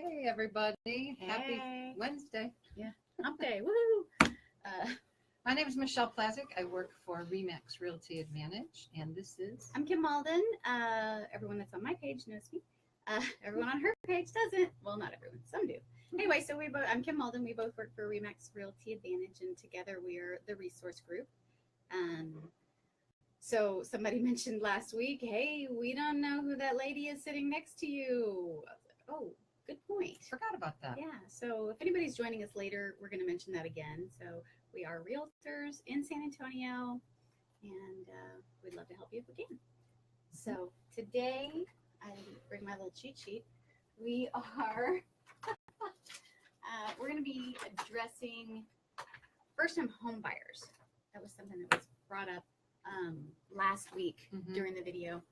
Hey, everybody. Hey. Happy Wednesday. Yeah. Hump day. Woohoo. My name is Michelle Plazik. I work for Remax Realty Advantage, and this is... I'm Kim Malden. Everyone that's on my page knows me. Everyone on her page doesn't. Well, not everyone. Some do. Anyway, so I'm Kim Malden. We both work for Remax Realty Advantage, and together we are the resource group. So somebody mentioned last week, hey, we don't know who that lady is sitting next to you. I was like, oh, good point. Forgot about that. Yeah, so if anybody's joining us later, we're going to mention that again. So we are realtors in San Antonio, and we'd love to help you if we can. So today, I bring my little cheat sheet. We are, we're going to be addressing first-time home buyers. That was something that was brought up last week during the video.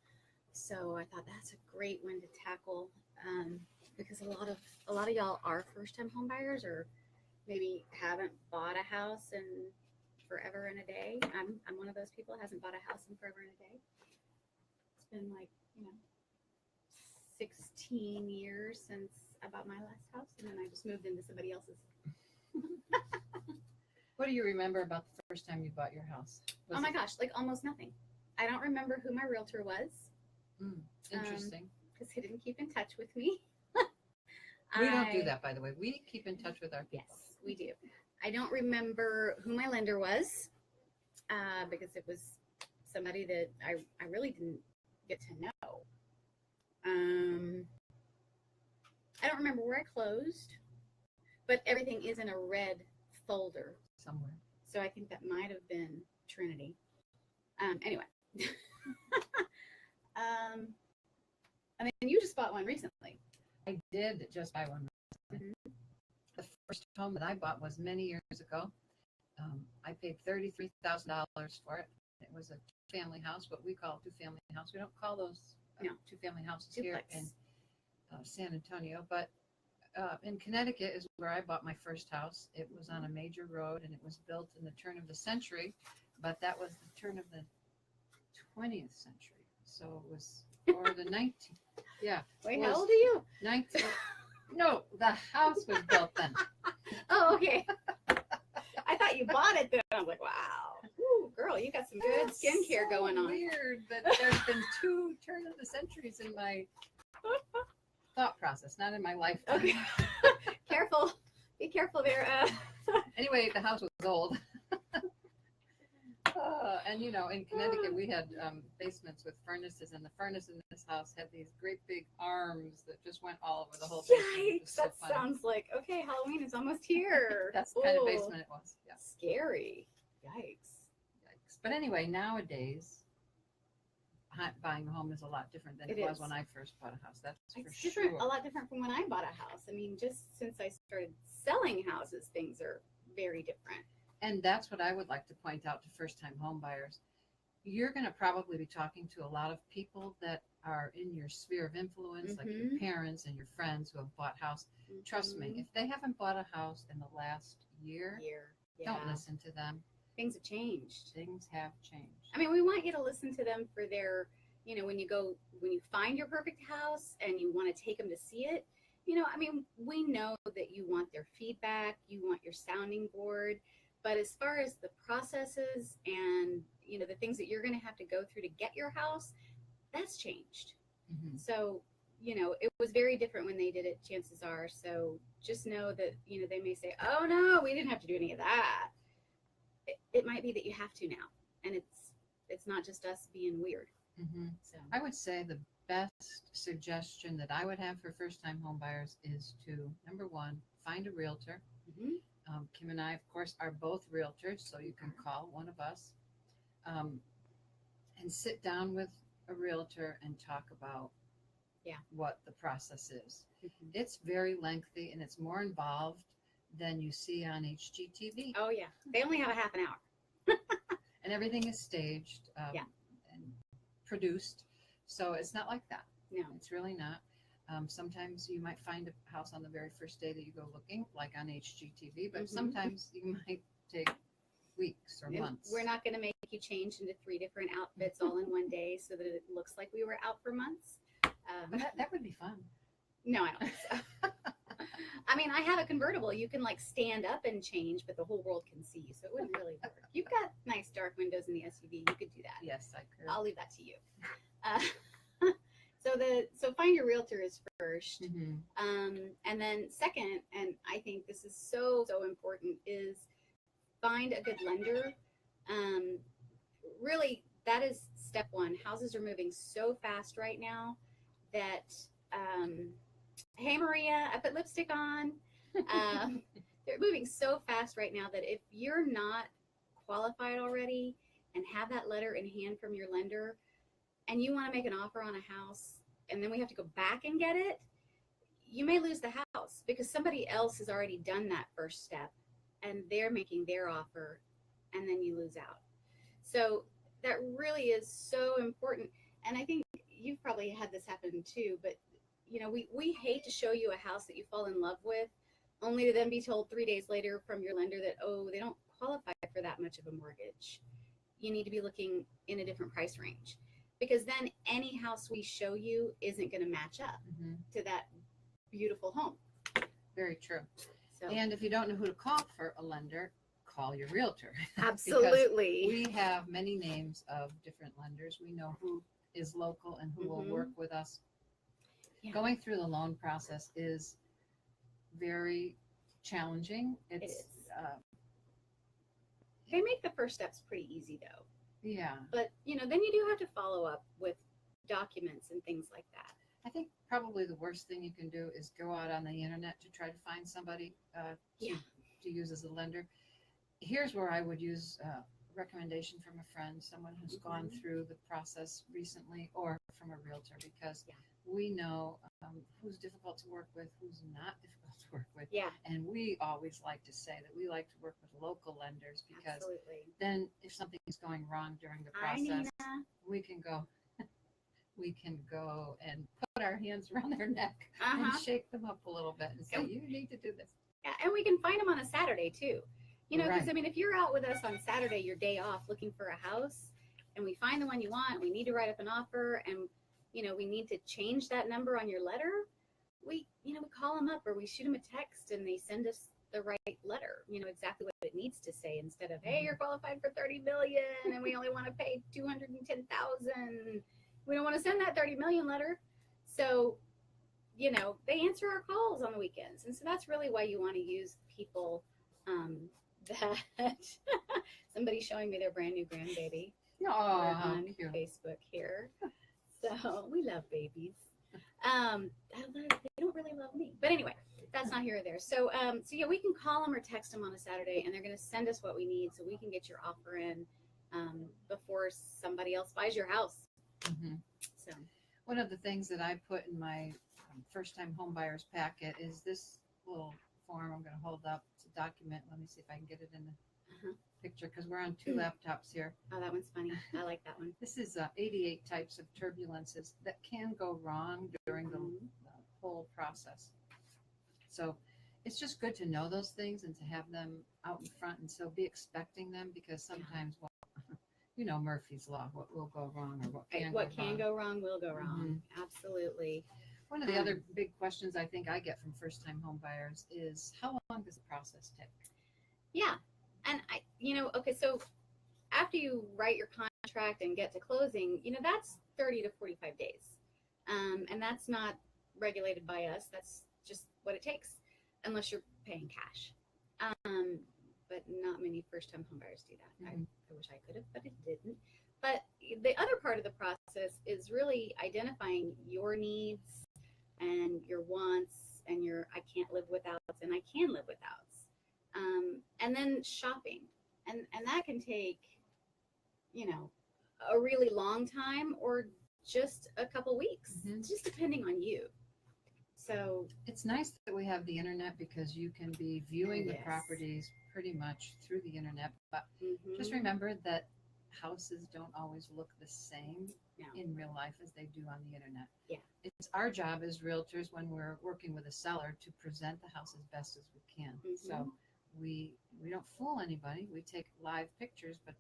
So I thought that's a great one to tackle because a lot of y'all are first-time home buyers, or maybe haven't bought a house in forever and a day. I'm one of those people, hasn't bought a house in forever and a day. It's been like 16 years since I bought my last house, and then I just moved into somebody else's. What do you remember about the first time you bought your house? Oh my gosh, like almost nothing. I don't remember who my realtor was. Interesting. Because he didn't keep in touch with me. We don't do that, by the way. We keep in touch with our people. Yes, we do. I don't remember who my lender was because it was somebody that I really didn't get to know. I don't remember where I closed, but everything is in a red folder Somewhere. So I think that might have been Trinity. Anyway. And then you just bought one recently. I did just buy one. The first home that I bought was many years ago. I paid $33,000 for it. It was a two-family house, what we call a two-family house. We don't call those two-family houses Duplex. Here in San Antonio, but in Connecticut is where I bought my first house. It was on a major road, and it was built in the turn of the century, but that was the turn of the 20th century. So it was, or the 19th. Yeah. Wait, how old are you? 19. No, the house was built then. Oh, okay. I thought you bought it then. I was like, wow. Ooh, girl, you got some good skincare going on. Weird that there's been two turn of the centuries in my thought process, not in my lifetime. Okay. Careful. Be careful there. Anyway, the house was old. And in Connecticut, we had basements with furnaces, and the furnace in this house had these great big arms that just went all over the whole basement. Yikes, that sounds like, okay, Halloween is almost here. That's the kind of basement it was. Yeah. Scary. Yikes. But anyway, nowadays, buying a home is a lot different than it was when I first bought a house. That's it's for different, sure. a lot different from when I bought a house. I mean, just since I started selling houses, things are very different. And that's what I would like to point out to first-time home buyers. You're going to probably be talking to a lot of people that are in your sphere of influence, like your parents and your friends who have bought house. Trust me, if they haven't bought a house in the last year, don't listen to them. Things have changed. Things have changed. I mean, we want you to listen to them for their, when you find your perfect house and you want to take them to see it, I mean, we know that you want their feedback, you want your sounding board. But as far as the processes and, the things that you're going to have to go through to get your house, that's changed. So, it was very different when they did it, chances are. So just know that, they may say, oh, no, we didn't have to do any of that. It might be that you have to now. And it's not just us being weird. So I would say the best suggestion that I would have for first-time home buyers is to, number one, find a realtor. Kim and I, of course, are both realtors, so you can call one of us and sit down with a realtor and talk about what the process is. It's very lengthy, and it's more involved than you see on HGTV. Oh, yeah. They only have a half an hour. And everything is staged and produced, so it's not like that. No. It's really not. Sometimes you might find a house on the very first day that you go looking, like on HGTV, but sometimes you might take weeks or months. We're not going to make you change into 3 different outfits all in one day so that it looks like we were out for months. But that would be fun. No, I don't think so. I mean, I have a convertible. You can like stand up and change, but the whole world can see you, so it wouldn't really work. You've got nice dark windows in the SUV. You could do that. Yes, I could. I'll leave that to you. Uh, so find your realtor is first, and then second, and I think this is so important, is find a good lender. Really, that is step one. Houses are moving so fast right now that, hey Maria, I put lipstick on. They're moving so fast right now that if you're not qualified already and have that letter in hand from your lender, and you want to make an offer on a house, and then we have to go back and get it, you may lose the house because somebody else has already done that first step and they're making their offer, and then you lose out. So that really is so important. And I think you've probably had this happen too, but you know, we hate to show you a house that you fall in love with only to then be told 3 days later from your lender that, oh, they don't qualify for that much of a mortgage. You need to be looking in a different price range, because then any house we show you isn't going to match up to that beautiful home. Very true. So, and if you don't know who to call for a lender, call your realtor. Absolutely. We have many names of different lenders. We know who is local and who will work with us. Yeah. Going through the loan process is very challenging. It is. They make the first steps pretty easy though. Yeah. But, you know, then you do have to follow up with documents and things like that. I think probably the worst thing you can do is go out on the internet to try to find somebody to use as a lender. Here's where I would use a recommendation from a friend, someone who's gone through the process recently, or from a realtor, because we know who's difficult to work with, who's not difficult to work with. Yeah. And we always like to say that we like to work with local lenders, because then if something is going wrong during the process, we can go and put our hands around their neck and shake them up a little bit and say, you need to do this. Yeah, and we can find them on a Saturday too. You know, because I mean, if you're out with us on Saturday, your day off, looking for a house, and we find the one you want, we need to write up an offer, and you know, we need to change that number on your letter, we call them up or we shoot them a text and they send us the right letter, you know, exactly what it needs to say, instead of, hey, you're qualified for 30 million and we only want to pay 210,000. We don't want to send that 30 million letter. So, you know, they answer our calls on the weekends. And so that's really why you want to use people that somebody's showing me their brand new grandbaby on Facebook here. So we love babies. They don't really love me, but anyway, that's not here or there. So yeah, we can call them or text them on a Saturday, and they're going to send us what we need so we can get your offer in before somebody else buys your house. So one of the things that I put in my first-time home buyers packet is this little form I'm going to hold up. It's a document. Let me see if I can get it in the picture, because we're on two laptops here. Oh, that one's funny. I like that one. This is 88 types of turbulences that can go wrong during the whole process. So it's just good to know those things and to have them out in front, and so be expecting them, because sometimes, well, you know, Murphy's Law, what will go wrong or what can go wrong will go wrong. Absolutely. One of the other big questions I think I get from first-time home buyers is, how long does the process take? Yeah. And so after you write your contract and get to closing, you know, that's 30 to 45 days. And that's not regulated by us. That's just what it takes, unless you're paying cash. But not many first-time home buyers do that. I wish I could have, but it didn't. But the other part of the process is really identifying your needs and your wants and your I can't live withouts and I can live withouts. And then shopping. And that can take, you know, a really long time or just a couple weeks, just depending on you. So it's nice that we have the internet, because you can be viewing the properties pretty much through the internet. But just remember that houses don't always look the same in real life as they do on the internet. Yeah. It's our job as realtors, when we're working with a seller, to present the house as best as we can. So we don't fool anybody. We take live pictures, but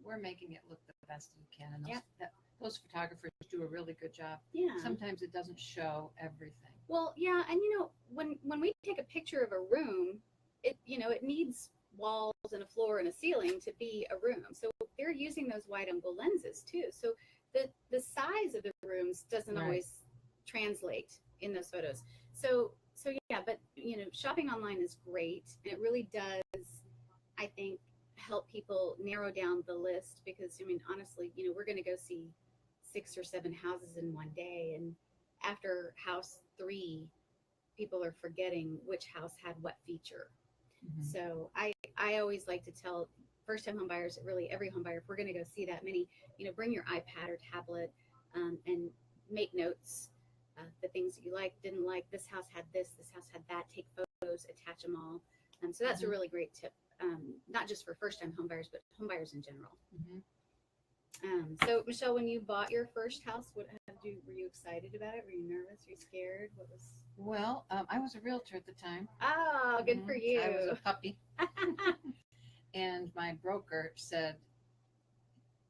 we're making it look the best we can. And those photographers do a really good job. Yeah. Sometimes it doesn't show everything. Well, yeah. And you know, when we take a picture of a room, it it needs walls and a floor and a ceiling to be a room. So they're using those wide angle lenses too. So the size of the rooms doesn't always translate in those photos. So yeah, but shopping online is great, and it really does, I think, help people narrow down the list, because I mean, honestly, we're going to go see 6 or 7 houses in one day, and after house 3, people are forgetting which house had what feature. So I always like to tell first time home buyers, really every home buyer, if we're going to go see that many, bring your iPad or tablet, and make notes, the things that you like, didn't like. This house had this house had that. Take photos, attach them all. So that's a really great tip, not just for first time home buyers, but home buyers in general. So Michelle, when you bought your first house, were you excited about it? Were you nervous? Were you scared? What was? Well, I was a realtor at the time. Oh, good for you. I was a puppy. And my broker said,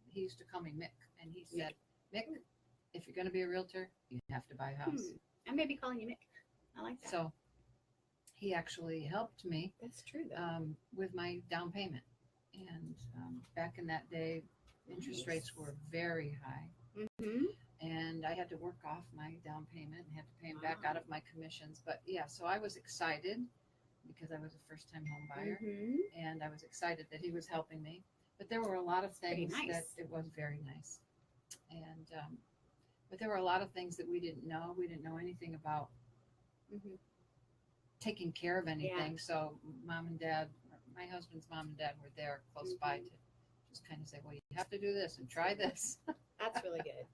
he used to call me Mick, and he said, Mick, if you're going to be a realtor, you have to buy a house. I may be calling you Mick. I like that. So he actually helped me. That's true, though. With my down payment. And back in that day, interest rates were very high. And I had to work off my down payment and had to pay him back out of my commissions. But yeah, so I was excited because I was a first time home buyer, and I was excited that he was helping me. But there were a lot of things that it was very nice. And but there were a lot of things that we didn't know. We didn't know anything about taking care of anything. So mom and dad, my husband's mom and dad were there close by to just kind of say, well, you have to do this and try this. That's really good.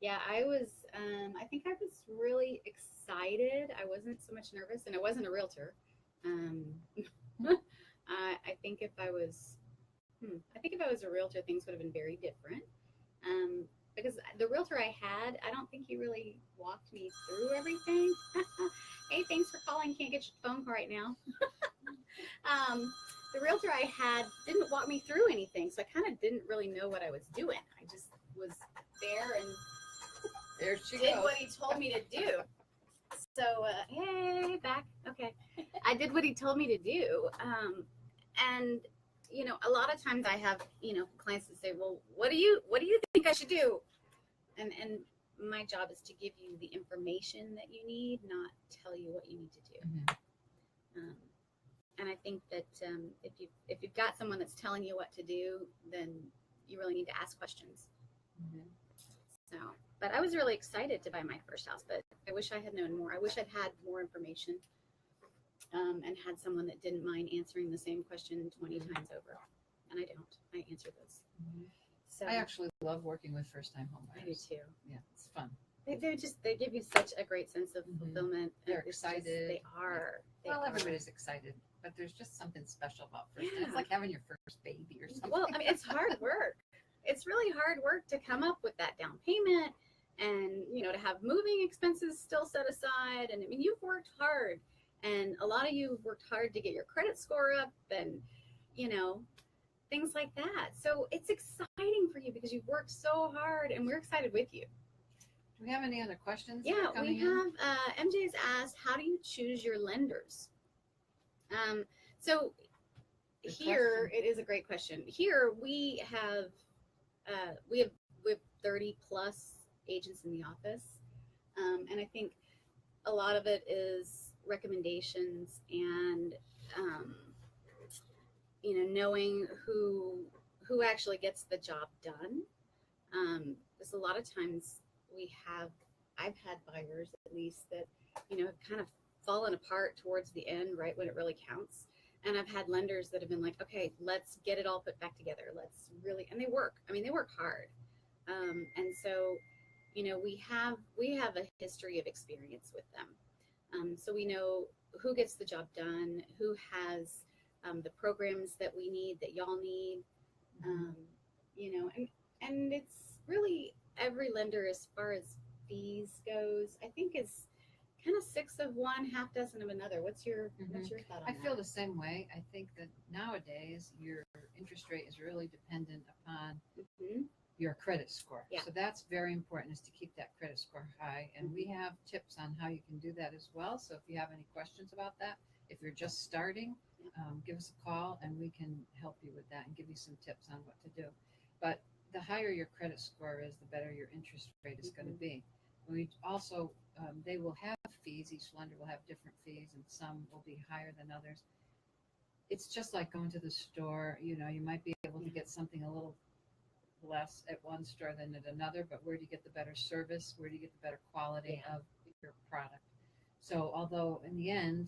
Yeah, I was, I think I was really excited. I wasn't so much nervous, and I wasn't a realtor. I think if I was a realtor, things would have been very different. Because the realtor I had, I don't think he really walked me through everything. Hey, thanks for calling. Can't get your phone right now. The realtor I had didn't walk me through anything, so I kind of didn't really know what I was doing. I just was there and there she did goes. what he told me to do. So, hey, back. Okay. I did what he told me to do. And, a lot of times I have, clients that say, well, what do you think I should do? And my job is to give you the information that you need, not tell you what you need to do. And I think that if you've got someone that's telling you what to do, then you really need to ask questions. So, but I was really excited to buy my first house, but I wish I had known more. I wish I'd had more information, and had someone that didn't mind answering the same question 20 times over. And I don't. I answer those. So I actually love working with first-time home buyers. I do too. Yeah, it's fun. They give you such a great sense of fulfillment. They're excited. They are. Everybody's excited, but there's just something special about first time. It's like having your first baby or something. Well, I mean, it's hard work. It's really hard work to come up with that down payment, and to have moving expenses still set aside. And I mean, you've worked hard, and a lot of you have worked hard to get your credit score up, and things like that. So it's exciting for you because you've worked so hard, and we're excited with you. Do we have any other questions? Yeah, we have. MJ's asked, how do you choose your lenders? So Good here, question. it is a great question. Here we have 30 plus agents in the office. And I think a lot of it is recommendations and, knowing who actually gets the job done. Because a lot of times I've had buyers at least that, have kind of fallen apart towards the end, right when it really counts. And I've had lenders that have been like, okay, let's get it all put back together. And they work. I mean, they work hard. And so, we have a history of experience with them. So we know who gets the job done, who has the programs that we need, that y'all need, and it's really every lender as far as fees goes, I think is kind of 6 of one, half dozen of another. What's your thought on that? I feel the same way. I think that nowadays your interest rate is really dependent upon your credit score. Yeah. So that's very important, is to keep that credit score high. And we have tips on how you can do that as well. So if you have any questions about that, if you're just starting, give us a call and we can help you with that and give you some tips on what to do. But the higher your credit score is, the better your interest rate is going to be. We also, they will have fees. Each lender will have different fees, and some will be higher than others. It's just like going to the store. You know, you might be able to get something a little less at one store than at another, but where do you get the better service? Where do you get the better quality of your product? So although in the end,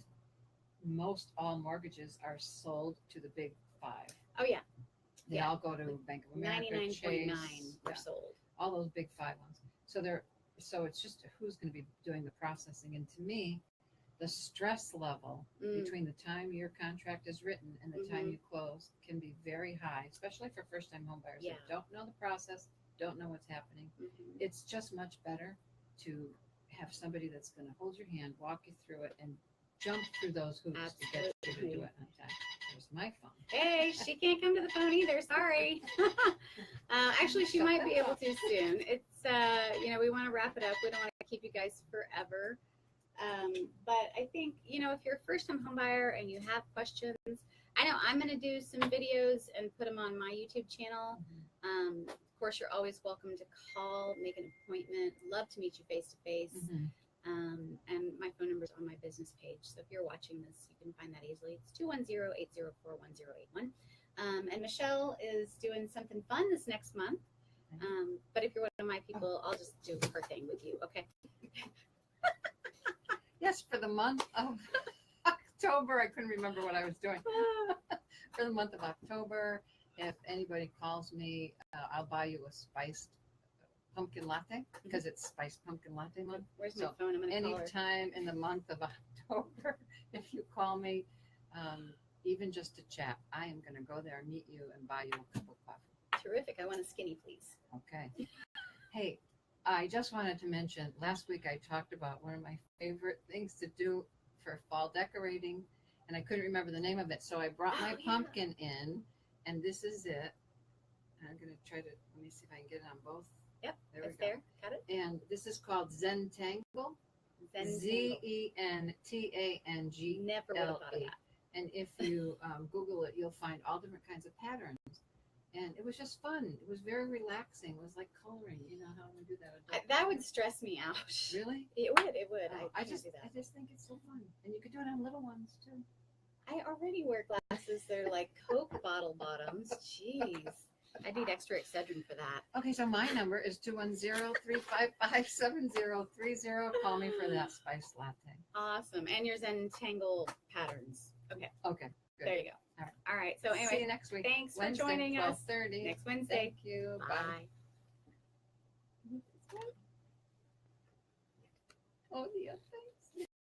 most all mortgages are sold to the big five. Oh yeah. They all go to Bank of America, 99.9 Chase, are sold. all those big five ones. So it's just who's going to be doing the processing. And to me, the stress level between the time your contract is written and the time you close can be very high, especially for first-time home buyers that don't know the process, don't know what's happening. It's just much better to have somebody that's going to hold your hand, walk you through it, and jump through those hoops to get you to do it on time. There's my phone. Hey, she can't come to the phone either. Sorry. Actually, she might be able to soon. It's, we want to wrap it up. We don't want to keep you guys forever. But I think, if you're a first-time home buyer and you have questions, I know I'm going to do some videos and put them on my YouTube channel. Of course, you're always welcome to call, make an appointment. Love to meet you face-to-face. And my phone number is on my business page. So if you're watching this, you can find that easily. It's 210-804-1081. And Michelle is doing something fun this next month. But if you're one of my people, I'll just do her thing with you. Okay. Yes, for the month of October, I couldn't remember what I was doing. For the month of October, if anybody calls me, I'll buy you a spiced pumpkin latte, because it's spiced pumpkin latte month. Where's my phone? I'm going to call her. Anytime in the month of October, if you call me, even just to chat, I am going to go there and meet you and buy you a cup of coffee. Terrific. I want a skinny, please. Okay. Hey, I just wanted to mention, last week I talked about one of my favorite things to do for fall decorating, and I couldn't remember the name of it, so I brought my pumpkin in, and this is it. I'm going to try to, let me see if I can get it on both. Yep, there it's there. Got it. And this is called Zentangle. Zentangle. Never would have thought of that. And if you Google it, you'll find all different kinds of patterns. And it was just fun. It was very relaxing. It was like coloring. You know how we do that? That would stress me out. Really? It would. I just think it's so fun. And you could do it on little ones too. I already wear glasses. They're like Coke bottle bottoms. Jeez. I need extra Excedrin for that. Okay, so my number is 210-355-7030. Call me for that spiced latte. Awesome. And your Zentangle patterns. Okay. Okay, good. There you go. All right. So anyway, see you next week. Thanks Wednesday, for joining us. 12:30. Next Wednesday. Thank you. Bye. Oh, yeah, thanks.